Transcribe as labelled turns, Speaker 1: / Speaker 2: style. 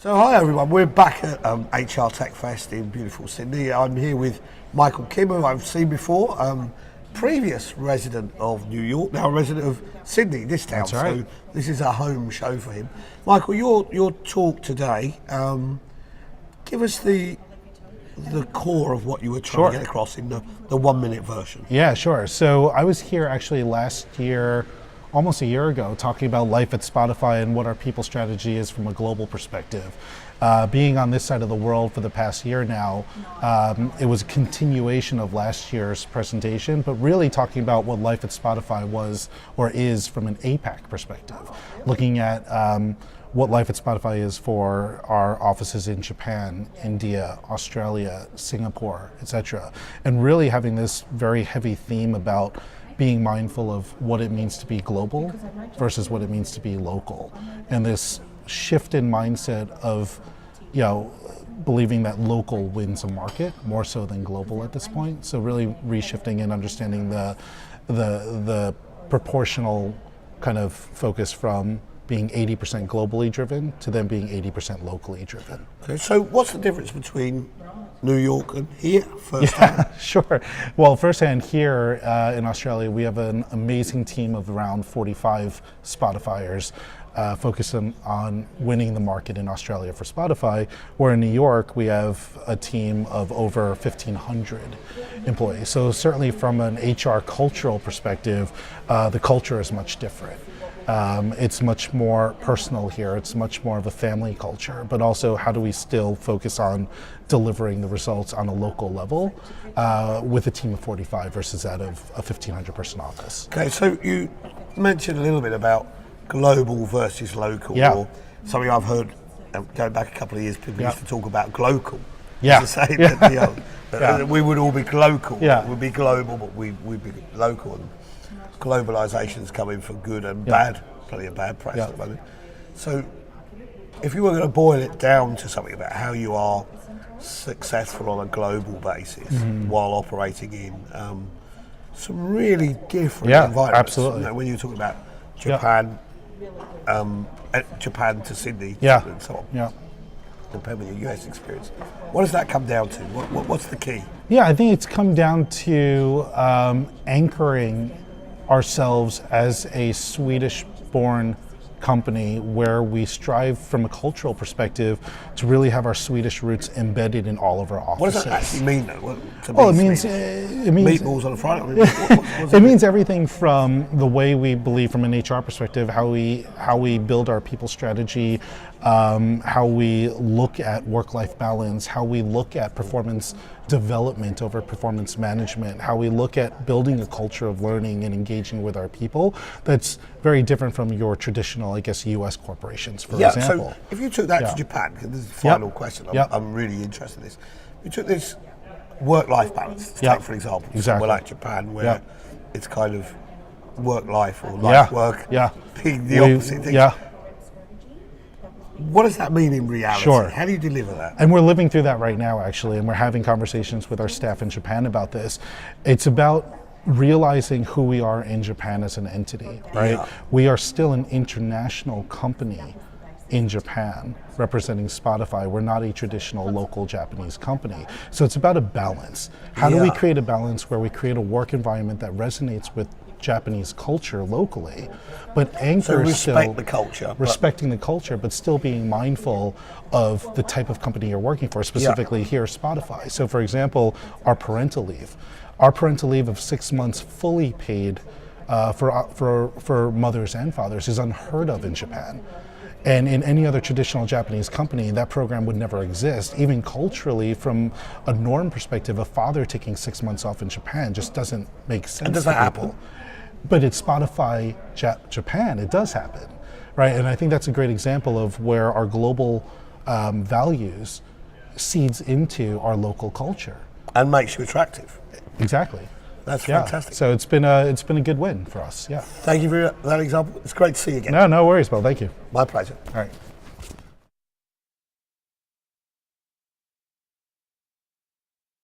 Speaker 1: So hi everyone, we're back at HR Tech Fest in beautiful Sydney. I'm here with Michael Kim, who I've seen before, previous resident of New York, now resident of Sydney, this town.
Speaker 2: That's right.
Speaker 1: So this is a home show for him. Michael, your talk today, give us the core of what you were trying to get across in the 1 minute version.
Speaker 2: Yeah, sure. So I was here actually last year, almost a year ago, talking about life at Spotify and what our people strategy is from a global perspective. Being on this side of the world for the past year now, it was a continuation of last year's presentation, but really talking about what life at Spotify was or is from an APAC perspective. Looking at what life at Spotify is for our offices in Japan, India, Australia, Singapore, etc. And really having this very heavy theme about being mindful of what it means to be global versus what it means to be local. And this shift in mindset of, believing that local wins a market more so than global at this point. So really reshifting and understanding the proportional kind of focus from being 80% globally driven to then being 80% locally driven.
Speaker 1: Okay, so what's the difference between New York and here, firsthand?
Speaker 2: Yeah, sure. Well, firsthand here in Australia, we have an amazing team of around 45 Spotifyers focused on winning the market in Australia for Spotify, where in New York, we have a team of over 1,500 employees. So certainly from an HR cultural perspective, the culture is much different. It's much more personal here. It's much more of a family culture, but also how do we still focus on delivering the results on a local level with a team of 45 versus that of a 1,500 person office.
Speaker 1: Okay, so you mentioned a little bit about global versus local, or something I've heard going back a couple of years, people used to talk about glocal. To say that we would all be glocal, we'd be global, but we'd be local. And globalization's coming for good and bad, plenty of bad press at the moment. So if you were going to boil it down to something about how you are successful on a global basis while operating in some really different environments.
Speaker 2: Absolutely.
Speaker 1: When you're talking about Japan, Japan to Sydney and so on. Depending on your US experience. What does that come down to? What's the key?
Speaker 2: Yeah, I think it's come down to anchoring ourselves as a Swedish-born company where we strive from a cultural perspective to really have our Swedish roots embedded in all of our offices.
Speaker 1: What does that actually mean though?
Speaker 2: It means
Speaker 1: meatballs on a Friday.
Speaker 2: It means everything from the way we believe from an HR perspective, how we build our people strategy, how we look at work-life balance, how we look at performance development over performance management, how we look at building a culture of learning and engaging with our people that's very different from your traditional, I guess, US corporations, for example.
Speaker 1: So if you took that to Japan, because this is the final question, I'm really interested in this. You took this work-life balance, take for example, somewhere like Japan, where it's kind of work-life or life-work being the opposite thing. What does that mean in reality?
Speaker 2: Sure.
Speaker 1: How do you deliver that?
Speaker 2: And we're living through that right now, actually, and we're having conversations with our staff in Japan about this. It's about realizing who we are in Japan as an entity, right? We are still an international company in Japan representing Spotify. We're not a traditional local Japanese company. So it's about a balance. How do we create a balance where we create a work environment that resonates with Japanese culture locally, but anchors respecting the culture, but still being mindful of the type of company you're working for, specifically here, Spotify. So for example, our parental leave of 6 months fully paid for mothers and fathers is unheard of in Japan. And in any other traditional Japanese company, that program would never exist. Even culturally, from a norm perspective, a father taking 6 months off in Japan just doesn't make sense.
Speaker 1: And does that happen?
Speaker 2: But it's Spotify Japan, it does happen, right? And I think that's a great example of where our global values seeds into our local culture.
Speaker 1: And makes you attractive.
Speaker 2: Exactly.
Speaker 1: That's fantastic.
Speaker 2: So it's been a good win for us. Yeah.
Speaker 1: Thank you for that example. It's great to see you again.
Speaker 2: No worries, Bill. Thank you.
Speaker 1: My pleasure.
Speaker 2: All right.